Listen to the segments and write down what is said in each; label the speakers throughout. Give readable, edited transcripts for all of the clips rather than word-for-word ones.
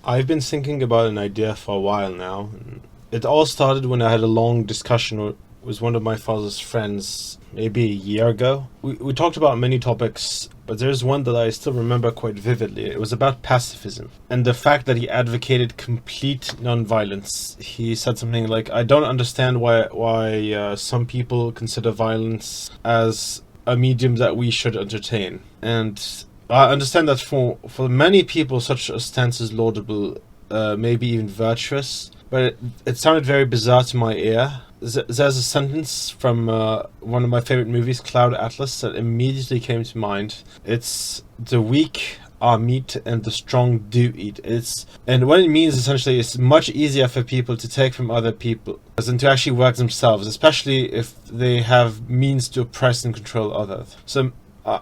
Speaker 1: I've been thinking about an idea for a while now. It all started when I had a long discussion with one of my father's friends maybe a year ago. We talked about many topics, but there's one that I still remember quite vividly. It was about pacifism and the fact that he advocated complete nonviolence. He said something like, "I don't understand why some people consider violence as a medium that we should entertain." And I understand that for many people, such a stance is laudable, maybe even virtuous, but it sounded very bizarre to my ear. There's a sentence from one of my favorite movies, Cloud Atlas, that immediately came to mind. It's "the weak are meat and the strong do eat." And what it means essentially is much easier for people to take from other people than to actually work themselves, especially if they have means to oppress and control others. So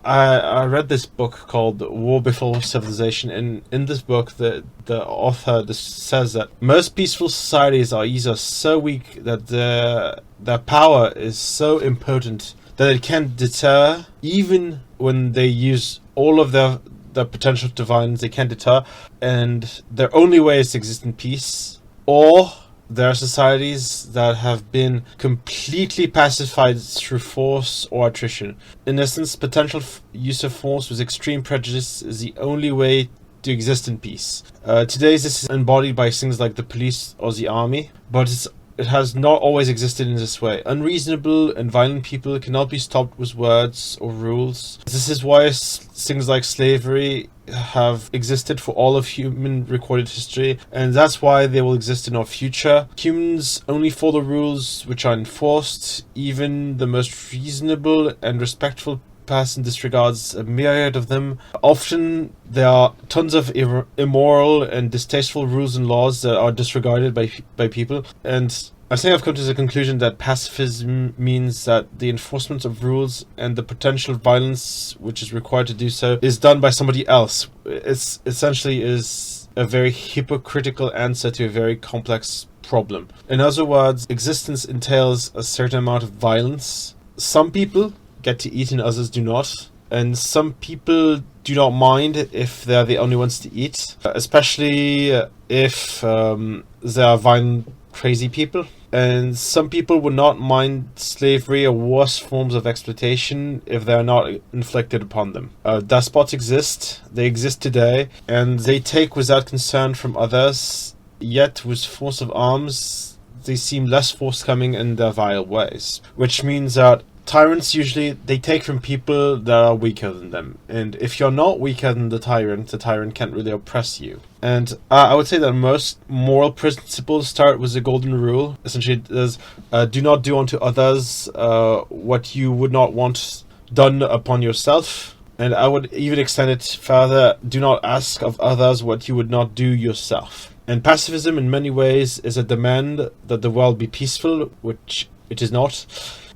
Speaker 1: I read this book called War Before Civilization, and in this book the author says that most peaceful societies are either so weak that their power is so impotent that it can deter, even when they use all of their potential to violence, they can deter, and their only way is to exist in peace. Or there are societies that have been completely pacified through force or attrition. In essence, potential use of force with extreme prejudice is the only way to exist in peace. Today, this is embodied by things like the police or the army, but it has not always existed in this way. Unreasonable and violent people cannot be stopped with words or rules. This is why things like slavery have existed for all of human recorded history, and that's why they will exist in our future. Humans only follow rules which are enforced. Even the most reasonable and respectful person disregards a myriad of them. Often there are tons of immoral and distasteful rules and laws that are disregarded by people, and I think I've come to the conclusion that pacifism means that the enforcement of rules and the potential violence which is required to do so is done by somebody else. It's essentially is a very hypocritical answer to a very complex problem. In other words, existence entails a certain amount of violence. Some people get to eat and others do not. And some people do not mind if they're the only ones to eat, especially if there are violent, crazy people. And some people would not mind slavery or worse forms of exploitation if they are not inflicted upon them. Despots exist, they exist today, and they take without concern from others, yet with force of arms, they seem less forthcoming in their vile ways. Which means that tyrants usually, they take from people that are weaker than them. And if you're not weaker than the tyrant can't really oppress you. And I would say that most moral principles start with the golden rule. Essentially, there's do not do unto others what you would not want done upon yourself. And I would even extend it further: do not ask of others what you would not do yourself. And pacifism in many ways is a demand that the world be peaceful, which it is not.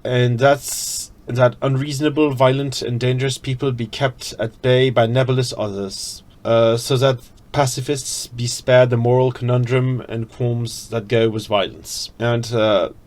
Speaker 1: And that unreasonable, violent, and dangerous people be kept at bay by nebulous others, so that pacifists be spared the moral conundrum and qualms that go with violence. And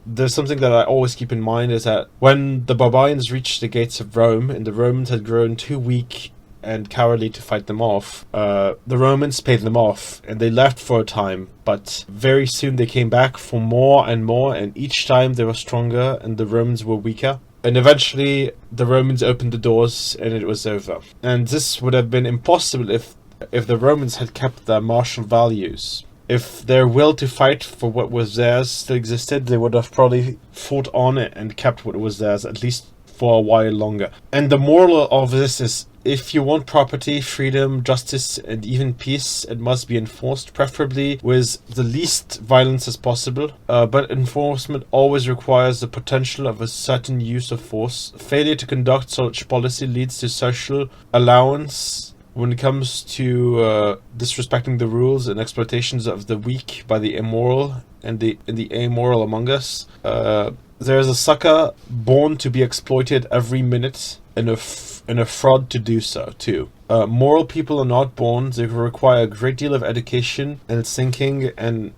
Speaker 1: there's something that I always keep in mind, is that when the barbarians reached the gates of Rome, and the Romans had grown too weak and cowardly to fight them off, the Romans paid them off, and they left for a time, but very soon they came back for more, and each time they were stronger and the Romans were weaker. And eventually the Romans opened the doors and it was over. And this would have been impossible if the Romans had kept their martial values. If their will to fight for what was theirs still existed, they would have probably fought on it and kept what was theirs, at least for a while longer. And the moral of this is, if you want property, freedom, justice, and even peace, it must be enforced, preferably with the least violence as possible. But enforcement always requires the potential of a certain use of force. Failure to conduct such policy leads to social allowance when it comes to disrespecting the rules and exploitations of the weak by the immoral and the amoral among us. There is a sucker born to be exploited every minute, and a fraud to do so too. Moral people are not born. They require a great deal of education and thinking and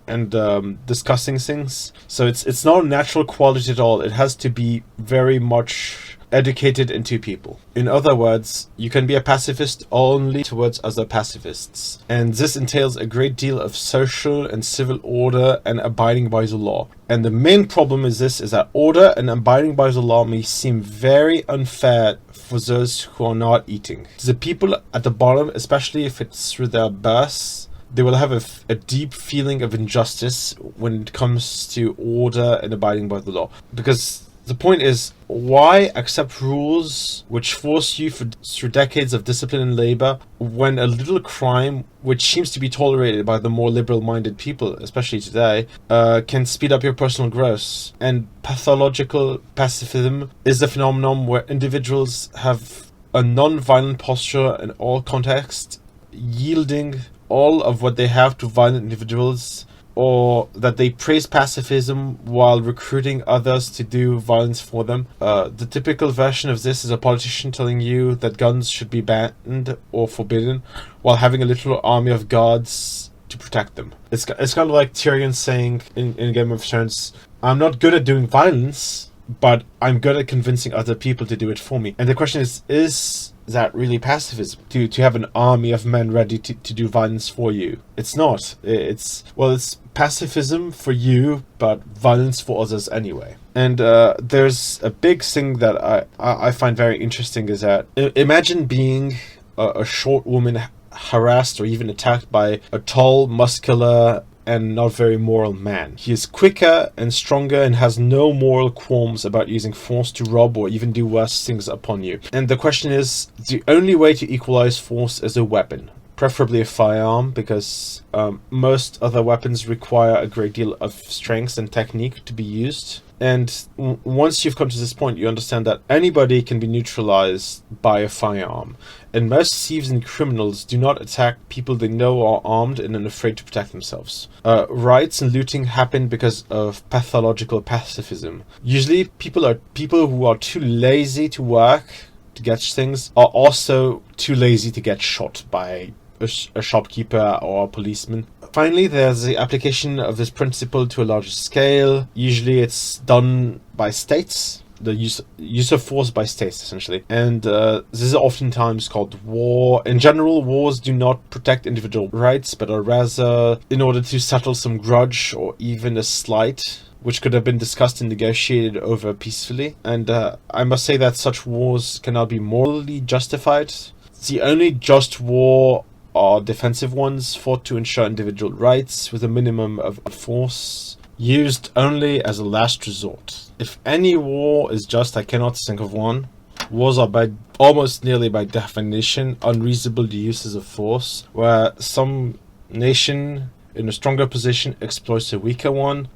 Speaker 1: discussing things. So it's not a natural quality at all. It has to be very much educated into people. In other words, you can be a pacifist only towards other pacifists. And this entails a great deal of social and civil order and abiding by the law. And the main problem is that order and abiding by the law may seem very unfair for those who are not eating. The people at the bottom, especially if it's through their birth, they will have a deep feeling of injustice when it comes to order and abiding by the law. Because the point is, why accept rules which force you through decades of discipline and labor when a little crime, which seems to be tolerated by the more liberal-minded people, especially today, can speed up your personal growth? And pathological pacifism is the phenomenon where individuals have a non-violent posture in all contexts, yielding all of what they have to violent individuals, or that they praise pacifism while recruiting others to do violence for them. The typical version of this is a politician telling you that guns should be banned or forbidden, while having a little army of guards to protect them. It's kind of like Tyrion saying in Game of Thrones, I'm not good at doing violence, but I'm good at convincing other people to do it for me. And the question is that really pacifism? To have an army of men ready to do violence for you? It's not. It's pacifism for you, but violence for others anyway. And there's a big thing that I find very interesting is that imagine being a short woman harassed or even attacked by a tall, muscular, and not very moral man. He is quicker and stronger and has no moral qualms about using force to rob or even do worse things upon you. And the question is, the only way to equalize force is a weapon, preferably a firearm, because most other weapons require a great deal of strength and technique to be used. And once you've come to this point, you understand that anybody can be neutralized by a firearm. And most thieves and criminals do not attack people they know are armed and unafraid to protect themselves. Riots and looting happen because of pathological pacifism. Usually people who are too lazy to work to get things are also too lazy to get shot by a shopkeeper or a policeman. Finally, there's the application of this principle to a larger scale. Usually it's done by states, the use of force by states, essentially. And this is oftentimes called war. In general, wars do not protect individual rights, but are rather in order to settle some grudge or even a slight, which could have been discussed and negotiated over peacefully. And I must say that such wars cannot be morally justified. The only just war are defensive ones fought to ensure individual rights with a minimum of force, used only as a last resort. If any war is just, I cannot think of one. Wars are almost nearly by definition unreasonable uses of force, where some nation in a stronger position exploits a weaker one.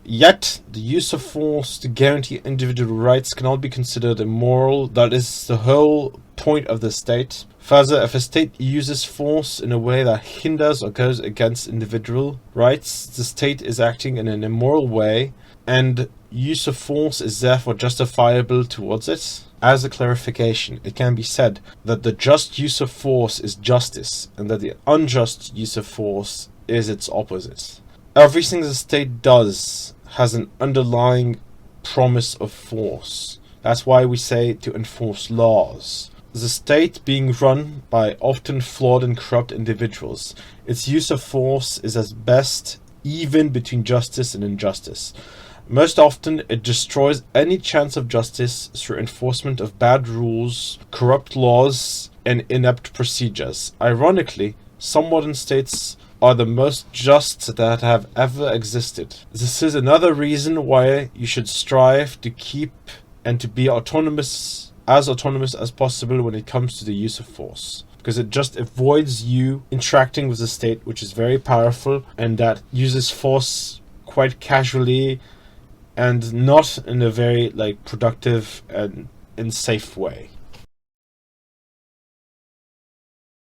Speaker 1: Yet, the use of force to guarantee individual rights cannot be considered immoral. That is the whole point of the state. Further, if a state uses force in a way that hinders or goes against individual rights, the state is acting in an immoral way, and use of force is therefore justifiable towards it. As a clarification, it can be said that the just use of force is justice, and that the unjust use of force is its opposite. Everything the state does has an underlying promise of force. That's why we say to enforce laws. The state being run by often flawed and corrupt individuals, its use of force is at best even between justice and injustice. Most often, it destroys any chance of justice through enforcement of bad rules, corrupt laws, and inept procedures. Ironically, some modern states are the most just that have ever existed. This is another reason why you should strive to keep and to be autonomous as possible when it comes to the use of force, because it just avoids you interacting with the state, which is very powerful and that uses force quite casually and not in a very productive and safe way.